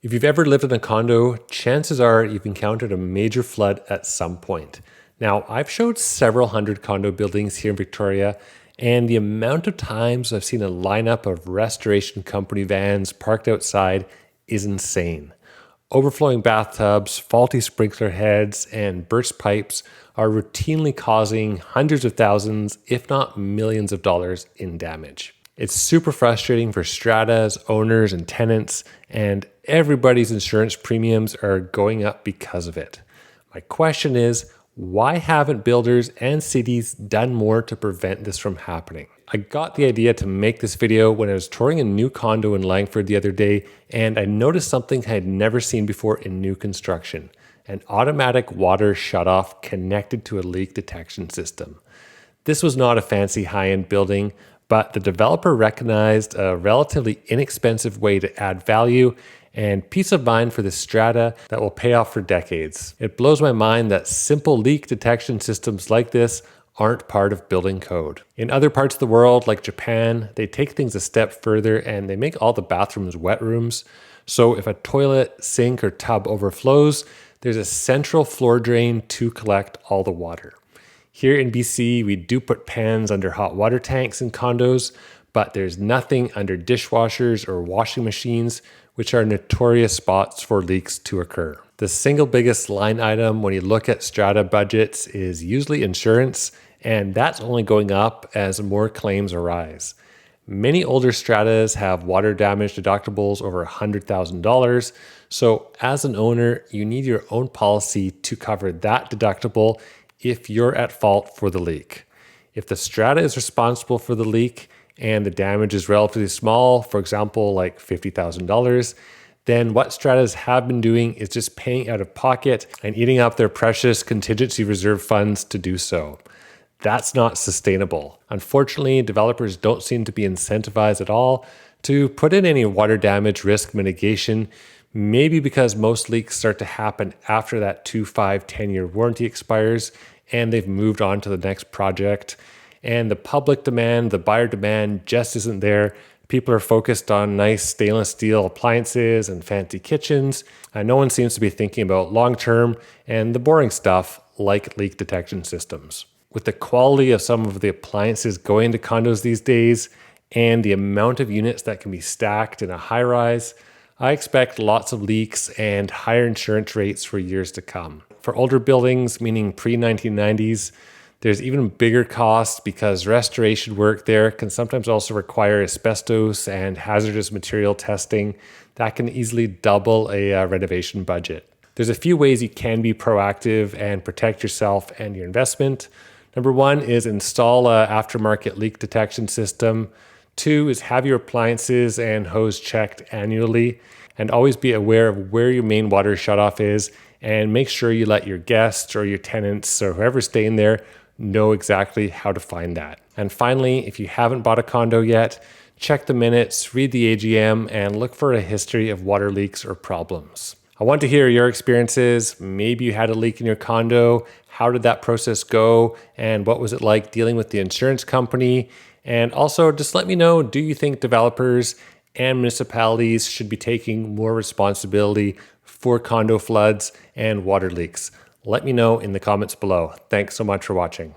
If you've ever lived in a condo, chances are you've encountered a major flood at some point. Now, I've showed several hundred condo buildings here in Victoria, and the amount of times I've seen a lineup of restoration company vans parked outside is insane. Overflowing bathtubs, faulty sprinkler heads, and burst pipes are routinely causing hundreds of thousands, if not millions of dollars in damage. It's super frustrating for stratas, owners, and tenants, and everybody's insurance premiums are going up because of it. My question is, why haven't builders and cities done more to prevent this from happening? I got the idea to make this video when I was touring a new condo in Langford the other day, and I noticed something I had never seen before in new construction: an automatic water shutoff connected to a leak detection system. This was not a fancy high-end building, but the developer recognized a relatively inexpensive way to add value and peace of mind for the strata that will pay off for decades. It blows my mind that simple leak detection systems like this aren't part of building code. In other parts of the world, like Japan, they take things a step further and they make all the bathrooms wet rooms. So if a toilet, sink, or tub overflows, there's a central floor drain to collect all the water. Here in BC, we do put pans under hot water tanks in condos, but there's nothing under dishwashers or washing machines, which are notorious spots for leaks to occur. The single biggest line item when you look at strata budgets is usually insurance, and that's only going up as more claims arise. Many older stratas have water damage deductibles over $100,000, so as an owner, you need your own policy to cover that deductible if you're at fault for the leak. If the strata is responsible for the leak and the damage is relatively small, for example, like $50,000, then what stratas have been doing is just paying out of pocket and eating up their precious contingency reserve funds to do so. That's not sustainable. Unfortunately, developers don't seem to be incentivized at all to put in any water damage risk mitigation, maybe because most leaks start to happen after that 2, 5, 10-year warranty expires and they've moved on to the next project. And the public demand, the buyer demand just isn't there. People are focused on nice stainless steel appliances and fancy kitchens, and no one seems to be thinking about long-term and the boring stuff like leak detection systems. With the quality of some of the appliances going into condos these days and the amount of units that can be stacked in a high-rise, I expect lots of leaks and higher insurance rates for years to come. For older buildings, meaning pre-1990s, there's even bigger costs because restoration work there can sometimes also require asbestos and hazardous material testing that can easily double a renovation budget. There's a few ways you can be proactive and protect yourself and your investment. Number one is install an aftermarket leak detection system. 2 is have your appliances and hose checked annually, and always be aware of where your main water shutoff is, and make sure you let your guests or your tenants or whoever's staying there know exactly how to find that. And finally, if you haven't bought a condo yet, check the minutes, read the AGM, and look for a history of water leaks or problems. I want to hear your experiences. Maybe you had a leak in your condo. How did that process go? And what was it like dealing with the insurance company? And also, just let me know, do you think developers and municipalities should be taking more responsibility for condo floods and water leaks? Let me know in the comments below. Thanks so much for watching.